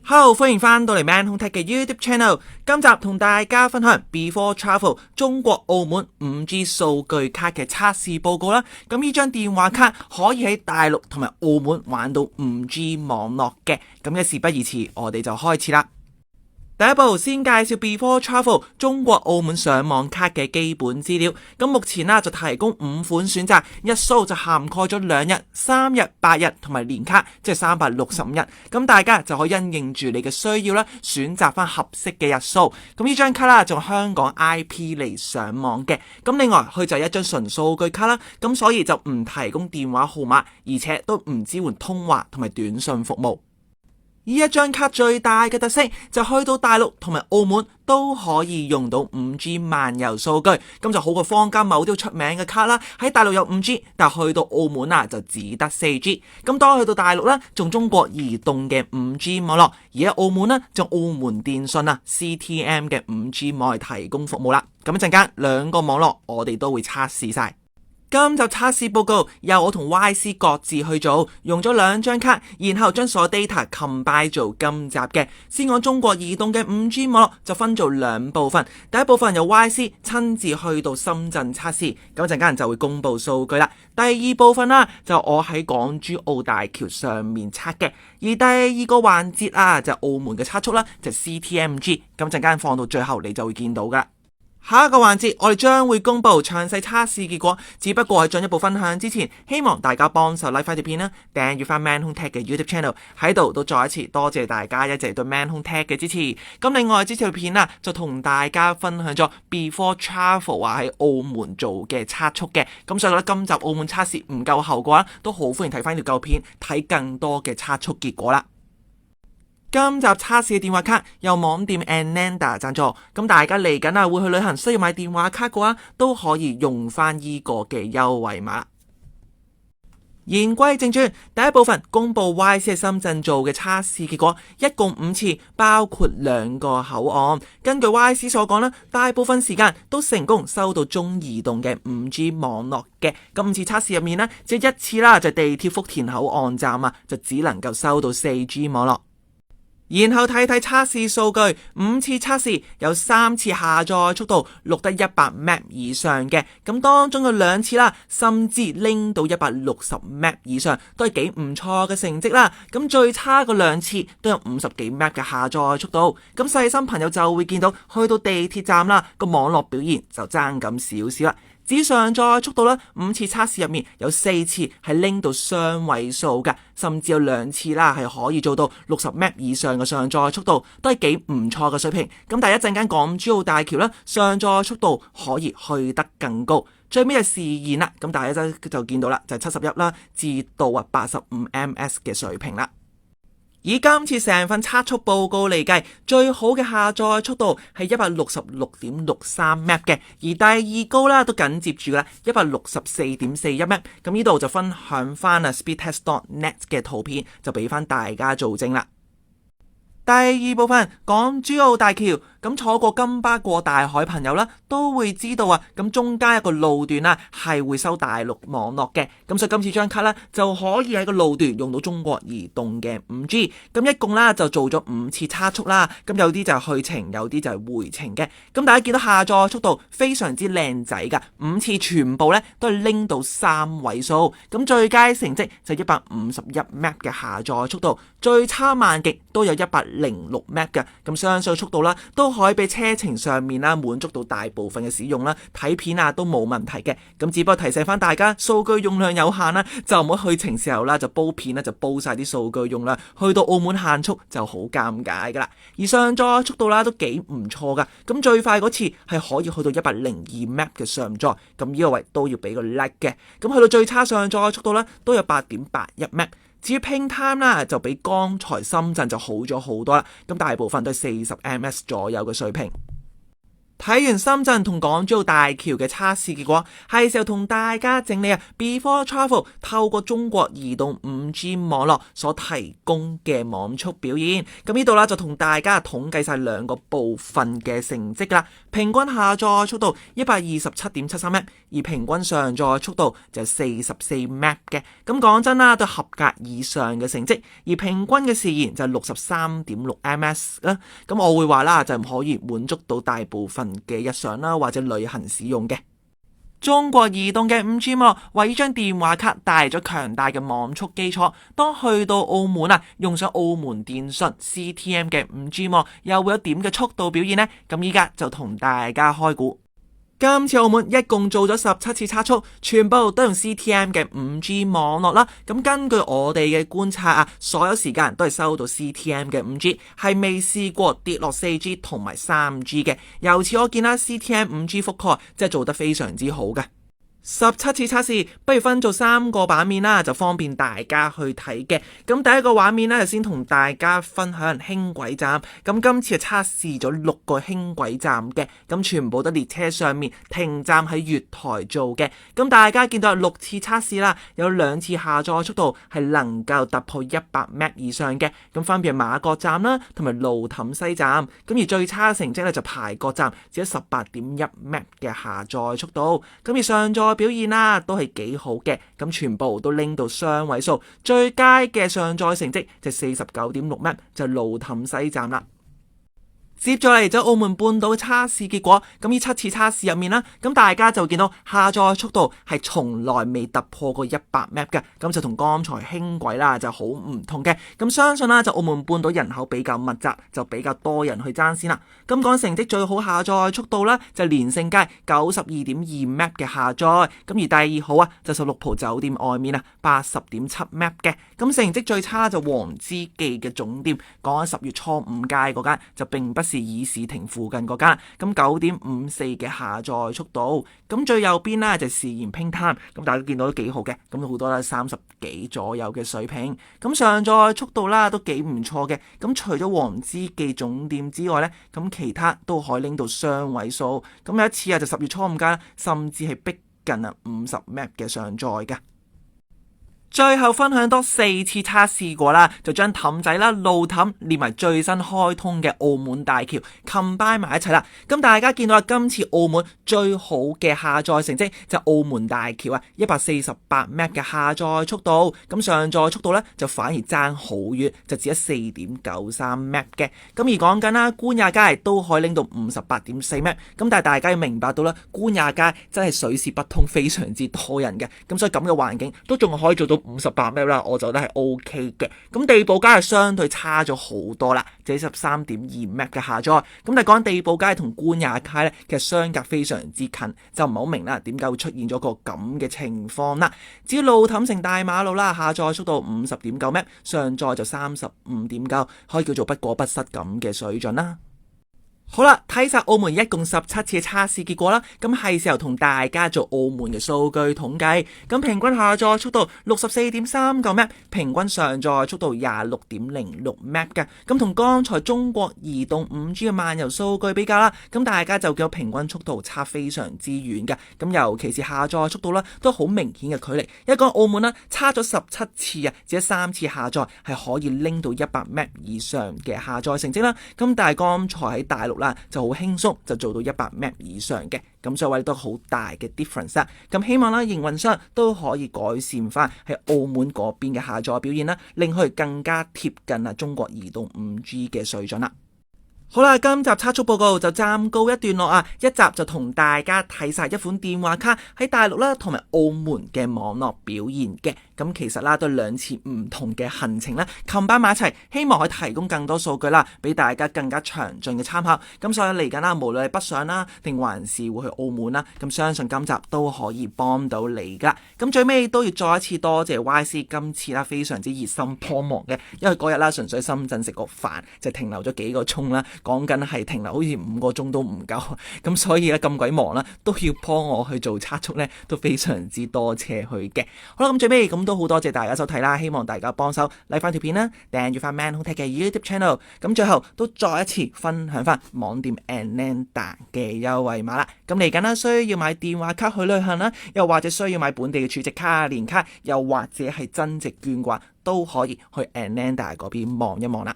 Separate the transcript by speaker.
Speaker 1: Hello，歡迎翻到嚟 Man Home Tech 嘅 YouTube Channel。今集同大家分享 Before Travel 中國澳門 5G 數據卡嘅測試報告啦。咁呢張電話卡可以喺大陸同埋澳門玩到 5G 網絡嘅。咁嘅事不宜遲，我哋就開始啦。第一步先介紹 Before Travel 中國澳門上網卡嘅基本資料。咁目前就提供5款選擇，日數就涵蓋咗2日、3日、8日同埋年卡，即係365日。咁大家就可以因應住你嘅需要啦，選擇翻合適嘅日數。咁呢張卡啦，就香港 IP 嚟上網嘅。咁另外佢就係一張純數據卡啦，咁所以就唔提供電話號碼，而且都唔支援通話同埋短信服務。呢一張卡最大嘅特色就去到大陸同埋澳門都可以用到 5G 漫遊數據，咁就好過坊間某啲出名嘅卡啦。喺大陸有 5G， 但去到澳門就只得 4G。咁當去到大陸呢，仲中國移動嘅 5G 網絡，而喺澳門呢，就澳門電信CTM 嘅 5G 網絡提供服務啦。咁一陣間兩個網絡我哋都會測試晒。今集測試報告由我同 YC 各自去做，用咗2張卡，然後將所有 data combine 做今集嘅。先講中國移動嘅 5G 網絡就分做2部分，第一部分由 YC 親自去到深圳測試，咁陣間就會公布數據啦。第二部分就我喺港珠澳大橋上面測嘅，而第二個環節就澳門嘅測速啦，就 CTMG， 咁陣間放到最後你就會見到噶。下一個環節，我哋將會公布詳細測試結果。只不過喺進一步分享之前，希望大家幫手 like 翻條片啦，訂閱翻 Man Home Tech 嘅 YouTube Channel。喺度都再一次多謝大家一直對 Man Home Tech 嘅支持。咁另外，之前條片就同大家分享咗 Before Travel 喺澳門做嘅測速嘅。咁所以覺得今集澳門測試唔夠喉嘅話，都好歡迎睇翻條舊片，睇更多嘅測速結果啦。今集測試嘅電話卡由網店 Ananda 贊助，咁大家嚟緊會去旅行需要買電話卡嘅話，都可以用翻呢個嘅優惠碼。言歸正傳，第一部分公布 YC 喺深圳做嘅測試結果，一共5次，包括2個口岸。根據 YC 所講啦，大部分時間都成功收到中移動嘅 5G 網絡嘅。咁5次測試入面只有1次就地鐵福田口岸站就只能夠收到 4G 網絡。然後睇睇測試數據，5次測試有3次下載速度錄得100 Mbps 以上嘅，咁當中有2次甚至拎到160 Mbps 以上，都係幾唔錯嘅成績啦。咁最差嘅2次都有50幾 Mbps 嘅下載速度。咁細心朋友就會見到，去到地鐵站個網絡表現就爭咁少少啦。至於上載速度5次測試入面有4次係拎到雙位數㗎，甚至有2次係可以做到60 Mbps 以上嘅上載速度，都係幾唔錯嘅水平。咁但係一陣間港珠澳大橋上載速度可以去得更高。最尾就試驗啦，咁大家就見到啦，就係71至到85 ms 嘅水平啦。以今次成份測速報告嚟計，最好嘅下載速度係 166.63 Mbps 嘅，而第二高都緊接住164.41 Mbps。咁呢度就分享翻speedtest.net 嘅圖片，就俾翻大家做證啦。第二部分港珠澳大橋，咁坐過金巴過大海朋友都會知道咁中間一個路段係會收大陸網絡嘅，咁所以今次張卡就可以喺個路段用到中國移動嘅 5G。咁一共就做咗5次測速啦，咁有啲就係去程，有啲就係回程嘅。咁大家見到下載速度非常之靚仔噶，5次全部都係拎到3位數。咁最佳成績就151 Mbps 嘅下載速度，最差慢極都有106 Mbps 嘅。咁相信速度都可以俾車程上面滿足到大部分嘅使用睇片都冇問題嘅。咁只不過提醒翻大家，數據用量有限就唔好去程時候就煲片就煲晒啲數據用量，去到澳門限速就好尷尬噶啦。而上載速度都幾唔錯噶，咁最快嗰次係可以去到102 Mbps 嘅上載，咁呢個位都要俾個 like 嘅。咁去到最差上載速度都有 8.81 Mbps。至於 ping time 就比剛才深圳就好咗好多啦，咁大部分都係40 ms 左右嘅水平。睇完深圳同港珠澳大橋嘅測試結果，係時候同大家整理Before Travel 透過中國移動 5G 網絡所提供嘅網速表現。咁呢度啦就同大家統計晒兩個部分嘅成績啦。平均下載速度 127.73Mbps， 而平均上載速度就 44Mbps 嘅。咁講真啦，都合格以上嘅成績，而平均嘅時延就 63.6ms 啦。咁我會話啦，就唔可以滿足到大部分嘅日常啦或者旅行使用嘅。中國移動嘅 5G 網絡為呢張電話卡帶嚟咗強大嘅網速基礎，當去到澳門用上澳門電信 CTM 嘅 5G 網絡又會有點嘅速度表現呢？咁依家就同大家開估。今次澳門一共做咗17次測速，全部都用 CTM 嘅 5G 網絡啦。咁根據我哋嘅觀察所有時間都係收到 CTM 嘅 5G， 係未試過跌落 4G 同埋 3G 嘅。由此可見啦，CTM 5G 覆蓋真係做得非常之好嘅。17次測試，不如分做3個版面啦，就方便大家去睇嘅。咁第一個畫面就先同大家分享輕軌站。咁今次係測試咗6個輕軌站嘅，咁全部都列車上面停站喺月台做嘅。咁大家見到6次測試啦，有2次下載速度係能夠突破100Mbps 以上嘅。咁分別係馬國站啦，同埋路氹西站。咁而最差嘅成績就排角站，只有 18.1Mbps 嘅下載速度。咁而上載表現都係幾好嘅，咁全部都拎到雙位數，最佳嘅上載成績就 49.6Mbps， 就路氹西站啦。接咗嚟就澳門半島嘅測試結果，咁呢7次測試入面啦，咁大家就見到下載速度係從來未突破過100Mbps嘅，咁就同剛才輕軌啦就好唔同嘅。咁相信啦，就澳門半島人口比較密集，就比較多人去爭先啦。咁講成績最好下載速度啦，就連勝街 92.2Mbps 嘅下載，咁而第二好就16浦酒店外面80.7Mbps 嘅。咁成績最差就黃之記嘅總店，講緊10月初5街嗰間就並不是議事亭附近嗰間，咁 9.54 嘅下載速度。咁最右邊就時延拼灘，咁大家見到都幾好嘅，咁好多30幾左右嘅水平。咁上載速度都幾唔錯嘅。咁除咗黃之記總店之外呢，咁其他都可以拎到雙位數。咁有一次就10月初5間，甚至係逼近50Mbps 嘅上載嘅。最後分享多4次測試過啦，就將氹仔啦、路氹連埋最新開通嘅澳門大橋 combine 埋一齊啦。咁大家見到今次澳門最好嘅下載成績就澳門大橋148Mbps 嘅下載速度，咁上載速度呢就反而爭好遠，就只有 4.93Mbps 嘅。咁而講緊啦，官也街都可以拎到 58.4Mbps， 咁但係大家要明白到啦，官也街真係水泄不通，非常之多人嘅，咁所以咁嘅環境都仲可以做到58Mbps啦，我就覺得係 OK 嘅。咁地堡街係相對差咗好多啦，只係 13.2Mbps 嘅下載。咁但係講地堡街同官也街呢，其實相隔非常之近，就唔係好明啦點解會出現咗個咁嘅情況啦。至於路氹城大馬路啦，下載速度 50.9Mbps， 上載就 35.9， 可以叫做不過不失咁嘅水準啦。好啦，睇晒澳門一共17次嘅測試結果啦，咁係時候同大家做澳門嘅數據統計。咁平均下載速度 64.39Mbps， 平均上載速度 26.06Mbps 嘅。咁同剛才中國移動 5G 嘅漫遊數據比較啦，咁大家就見到平均速度差非常之遠嘅。咁尤其是下載速度啦，都好明顯嘅距離。一個澳門啦，差咗17次只有3次下載係可以拎到 100Mbps 以上嘅下載成績啦。咁但係剛才喺大陸就好輕鬆就做到 100Mbps 以上嘅，咁所以都好大嘅 difference 啦。咁希望營運商都可以改善翻喺澳門嗰邊嘅下載表現啦，令佢更加貼近中國移動 5G 嘅水準啦。好啦，今集測速報告就暫告一段落一集就同大家睇晒一款電話卡喺大陸啦同埋澳門嘅網絡表現嘅。咁其實都2次唔同嘅行程啦，combine埋一齊，希望可以提供更多數據啦，俾大家更加詳盡嘅參考。咁所以嚟緊啦，無論係北上啦，定還是會去澳門啦，咁相信今集都可以幫到你噶。咁最尾都要再一次多謝 YC 今次啦，非常之熱心幫忙嘅，因為嗰日啦純粹深圳食個飯就停留咗幾個鐘啦，講緊係停留好似5個鐘都唔夠，咁所以咁鬼忙啦，都要幫我去做測速呢，都非常之多謝佢嘅。好啦，咁最尾咁都好多謝大家收睇啦，希望大家幫手 like 翻條片啦，訂閱翻 Man Home Tech 嘅 YouTube channel。咁最後都再一次分享翻網店 Anlander 嘅優惠碼啦。咁嚟緊啦，需要買電話卡去旅行啦，又或者需要買本地嘅儲值卡、年卡，又或者係增值券嘅話，都可以去 Anlander 嗰邊望一望啦。